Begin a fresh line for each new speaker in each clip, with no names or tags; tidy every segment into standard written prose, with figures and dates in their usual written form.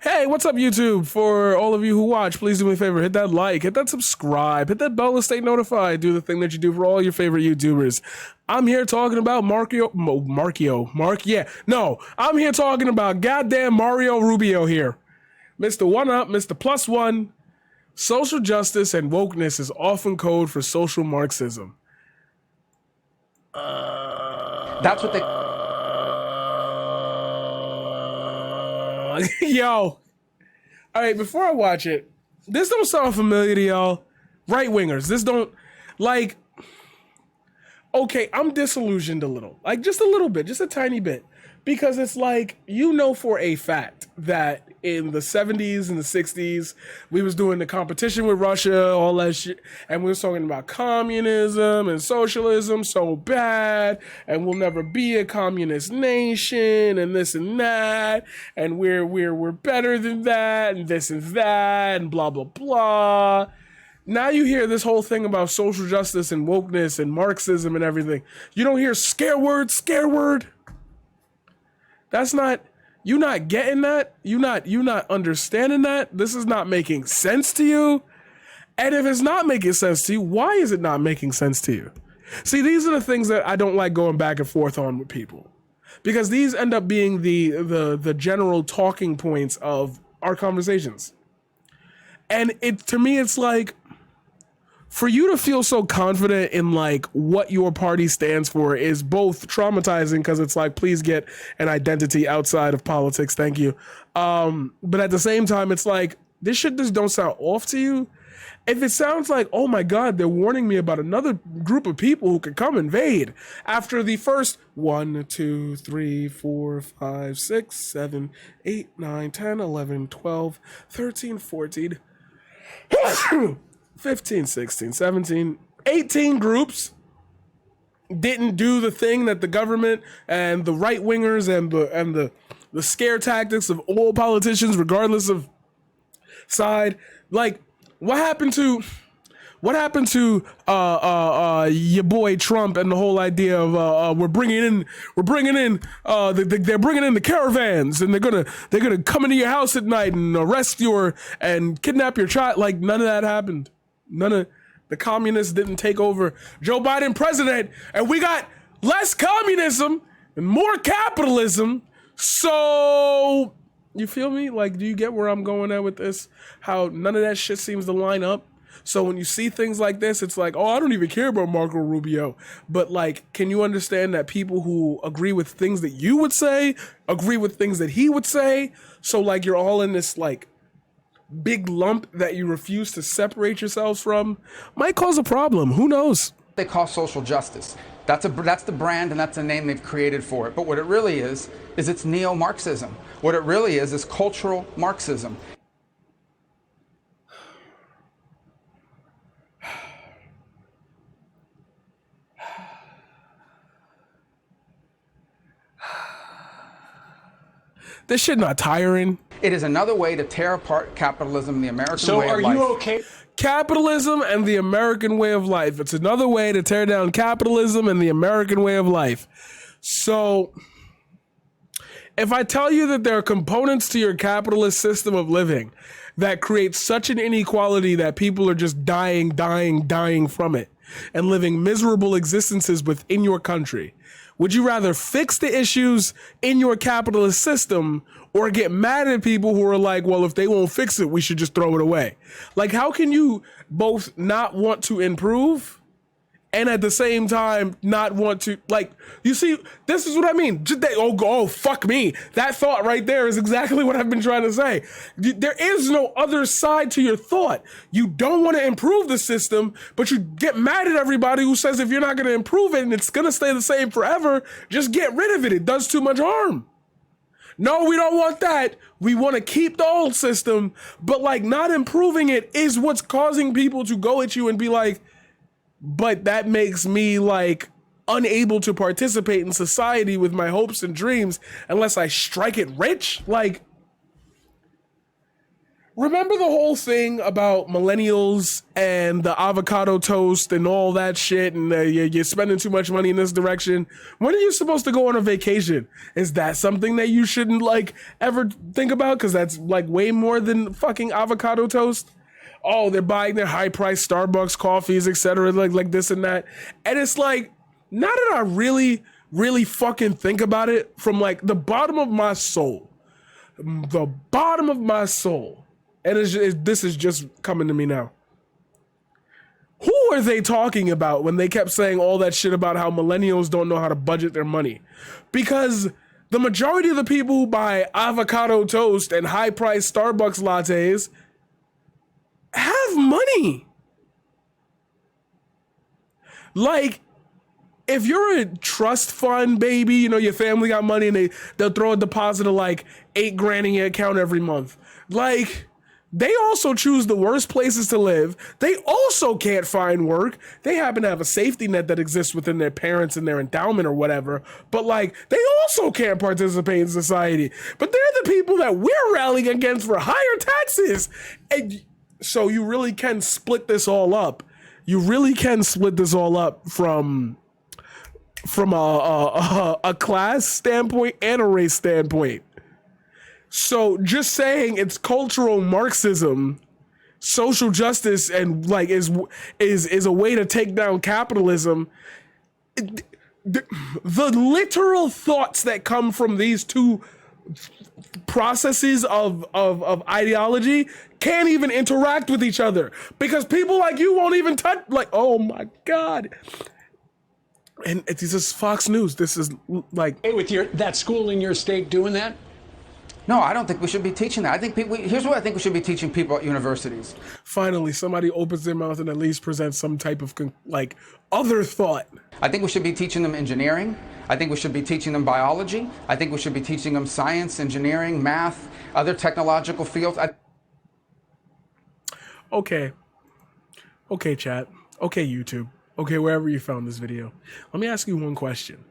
Hey, what's up, YouTube? For all of you who watch, please do me a favor, hit that like, hit that subscribe, hit that bell to stay notified. Do the thing that you do for all your favorite YouTubers. I'm here talking about I'm here talking about goddamn Mario Rubio here. Mr. One Up, Mr. Plus One. Social justice and wokeness is often code for social Marxism.
That's what they...
Yo. All right, before I watch it, this don't sound familiar to y'all. Right-wingers, this don't, like, okay, I'm disillusioned a little. Like, just a little bit, just a tiny bit. Because it's like, you know for a fact that in the 70s and the 60s, we was doing the competition with Russia, all that shit, and we was talking about communism and socialism so bad, and we'll never be a communist nation, and this and that, and we're better than that, and this and that, and blah, blah, blah. Now you hear this whole thing about social justice and wokeness and Marxism and everything. You don't hear scare word. That's not, you not getting that. You not understanding that. This is not making sense to you. And if it's not making sense to you, why is it not making sense to you? See, these are the things that I don't like going back and forth on with people, because these end up being the general talking points of our conversations. And to me, it's like, for you to feel so confident in like what your party stands for is both traumatizing, because it's like, please get an identity outside of politics, thank you. But at the same time, it's like, this shit just don't sound off to you. If it sounds like, oh my God, they're warning me about another group of people who could come invade after the first 1, 2, 3, 4, 5, 6, 7, 8, 9, 10, 11, 12, 13, 14, 15, 16, 17, 18 groups didn't do the thing that the government and the right wingers and the scare tactics of all politicians, regardless of side. Like, what happened to your boy Trump and the whole idea of they're bringing in the caravans, and they're gonna come into your house at night and arrest and kidnap your child. Like, none of that happened. None of the communists didn't take over Joe Biden president, and we got less communism and more capitalism. So, you feel me? Like, do you get where I'm going at with this? How none of that shit seems to line up. So when you see things like this, it's like, oh, I don't even care about Marco Rubio. But like, can you understand that people who agree with things that you would say, agree with things that he would say? So like, you're all in this like big lump that you refuse to separate yourselves from, might cause a problem. Who knows?
They call social justice. That's the brand, and that's the name they've created for it. But what it really is it's neo-Marxism. What it really is cultural Marxism.
This shit not tiring.
It is another way to tear apart capitalism, the American way of life.
So are you okay?
Capitalism and the American way of life. It's another way to tear down capitalism and the American way of life. So if I tell you that there are components to your capitalist system of living that create such an inequality that people are just dying from it and living miserable existences within your country, would you rather fix the issues in your capitalist system or get mad at people who are like, well, if they won't fix it, we should just throw it away? Like, how can you both not want to improve and at the same time not want to, like, you see, this is what I mean. Oh, fuck me. That thought right there is exactly what I've been trying to say. There is no other side to your thought. You don't want to improve the system, but you get mad at everybody who says if you're not going to improve it and it's going to stay the same forever, just get rid of it. It does too much harm. No, we don't want that. We want to keep the old system, but like not improving it is what's causing people to go at you and be like, but that makes me like unable to participate in society with my hopes and dreams unless I strike it rich. Like, Remember the whole thing about millennials and the avocado toast and all that shit, and you're spending too much money in this direction? When are you supposed to go on a vacation? Is that something that you shouldn't like ever think about? Because that's like way more than fucking avocado toast. Oh, they're buying their high price Starbucks coffees, etc., like this and that. And it's like, now that I really fucking think about it from like the bottom of my soul, the bottom of my soul. And this is just coming to me now. Who are they talking about when they kept saying all that shit about how millennials don't know how to budget their money? Because the majority of the people who buy avocado toast and high-priced Starbucks lattes have money. Like, if you're a trust fund baby, you know, your family got money and they'll throw a deposit of like $8,000 in your account every month. Like, they also choose the worst places to live. They also can't find work. They happen to have a safety net that exists within their parents and their endowment or whatever. But like, they also can't participate in society. But they're the people that we're rallying against for higher taxes. And so you really can split this all up. You really can split this all up from a class standpoint and a race standpoint. So just saying it's cultural Marxism, social justice, and like is a way to take down capitalism. The literal thoughts that come from these two processes of ideology can't even interact with each other because people like you won't even touch. Like, oh my God. And it's just Fox News. This is like,
Hey, with that school in your state doing that?
No, I don't think we should be teaching that. I think here's what I think we should be teaching people at universities.
Finally, somebody opens their mouth and at least presents some type of like other thought.
I think we should be teaching them engineering. I think we should be teaching them biology. I think we should be teaching them science, engineering, math, other technological fields.
Okay, chat. Okay, YouTube. Okay, wherever you found this video. Let me ask you one question.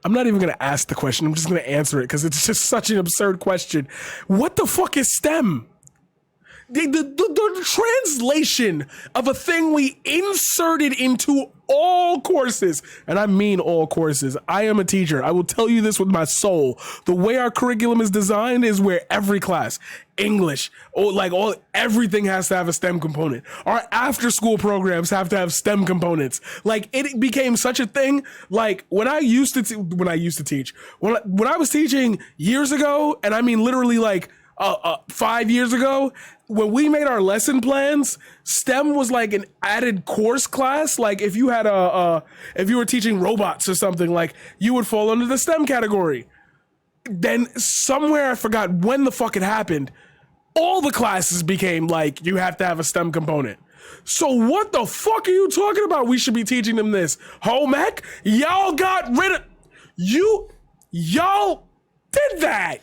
I'm not even going to ask the question. I'm just going to answer it because it's just such an absurd question. What the fuck is STEM? The translation of a thing we inserted into all courses, and I mean all courses. I am a teacher. I will tell you this with my soul. The way our curriculum is designed is where every class, English, everything has to have a STEM component. Our after school programs have to have STEM components. Like, it became such a thing. Like, when I was teaching years ago, and I mean literally like 5 years ago, when we made our lesson plans, STEM was like an added course class. Like if you had if you were teaching robots or something, like you would fall under the STEM category. Then somewhere, I forgot when the fuck it happened, all the classes became like, you have to have a STEM component. So what the fuck are you talking about? We should be teaching them this. Home ec? Y'all got rid of, y'all did that.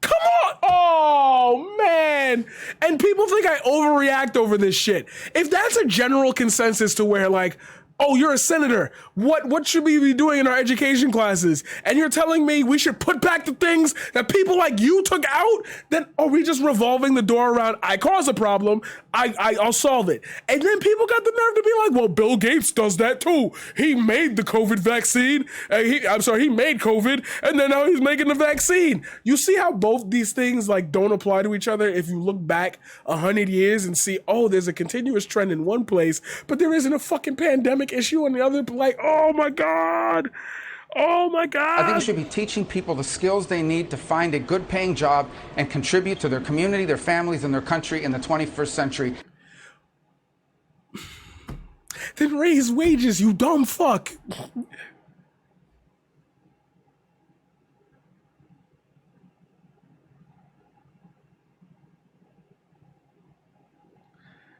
Come on. Oh, man. And people think I overreact over this shit. If that's a general consensus to where like, oh, you're a senator, what should we be doing in our education classes? And you're telling me we should put back the things that people like you took out? Then are we just revolving the door around, I cause a problem, I'll solve it? And then people got the nerve to be like, well, Bill Gates does that too. He made the COVID vaccine. He made COVID, and then now he's making the vaccine. You see how both these things like don't apply to each other if you look back 100 years and see, oh, there's a continuous trend in one place, but there isn't a fucking pandemic issue on the other. Like, oh my God.
I think we should be teaching people the skills they need to find a good paying job and contribute to their community, their families, and their country in the 21st century.
Then raise wages, you dumb fuck.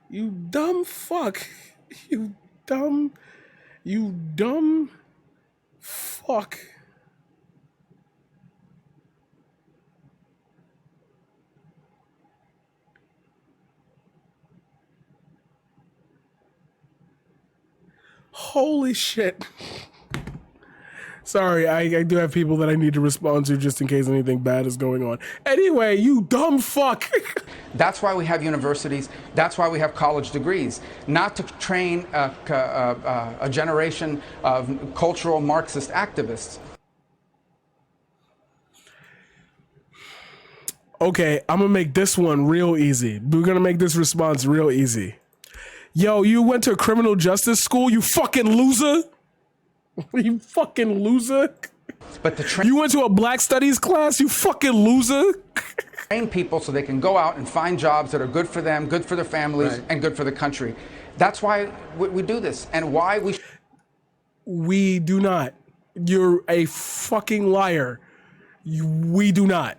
You dumb fuck. You dumb fuck. Holy shit. Sorry, I do have people that I need to respond to just in case anything bad is going on. Anyway, you dumb fuck.
That's why we have universities. That's why we have college degrees. Not to train a generation of cultural Marxist activists.
Okay, I'm gonna make this one real easy. We're gonna make this response real easy. Yo, you went to criminal justice school, you fucking loser? You fucking loser?
But to
You went to a black studies class, you fucking loser?
train people so they can go out and find jobs that are good for them, good for their families,
Right.
and good for the country. That's why we do this, and why
We do not. You're a fucking liar. We do not.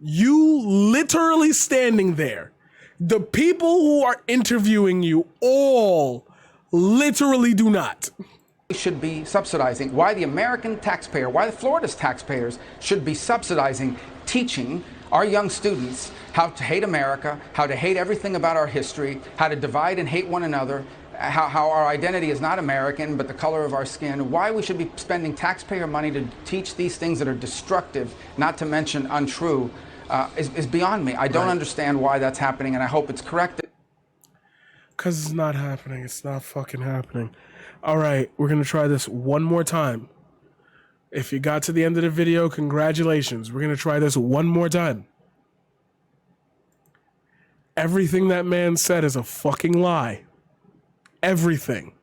You literally standing there. The people who are interviewing you all literally do not.
should be subsidizing, why the American taxpayer, why the Florida's taxpayers should be subsidizing teaching our young students how to hate America, how to hate everything about our history, how to divide and hate one another, how our identity is not American but the color of our skin, why we should be spending taxpayer money to teach these things that are destructive, not to mention untrue, is beyond me. I don't understand why that's happening, and I hope it's corrected.
Because it's not happening. It's not fucking happening. All right, we're going to try this one more time. If you got to the end of the video, congratulations. We're going to try this one more time. Everything that man said is a fucking lie. Everything.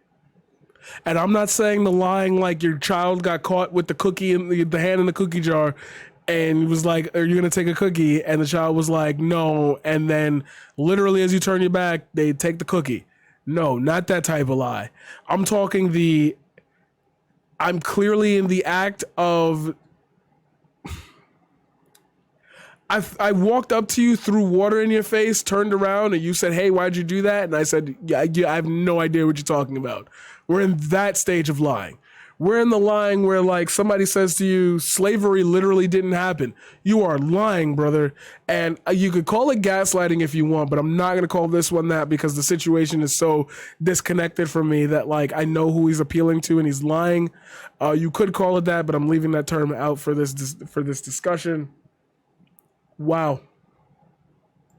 And I'm not saying the lying like your child got caught with the cookie in the hand in the cookie jar and was like, are you going to take a cookie? And the child was like, no. And then literally as you turn your back, they take the cookie. No, not that type of lie. I'm talking I'm clearly in the act of, I walked up to you, threw water in your face, turned around, and you said, hey, why'd you do that? And I said, yeah, I have no idea what you're talking about. We're in that stage of lying. We're in the lying where, like, somebody says to you, slavery literally didn't happen. You are lying, brother. And you could call it gaslighting if you want, but I'm not going to call this one that because the situation is so disconnected from me that, like, I know who he's appealing to and he's lying. You could call it that, but I'm leaving that term out for this discussion. Wow.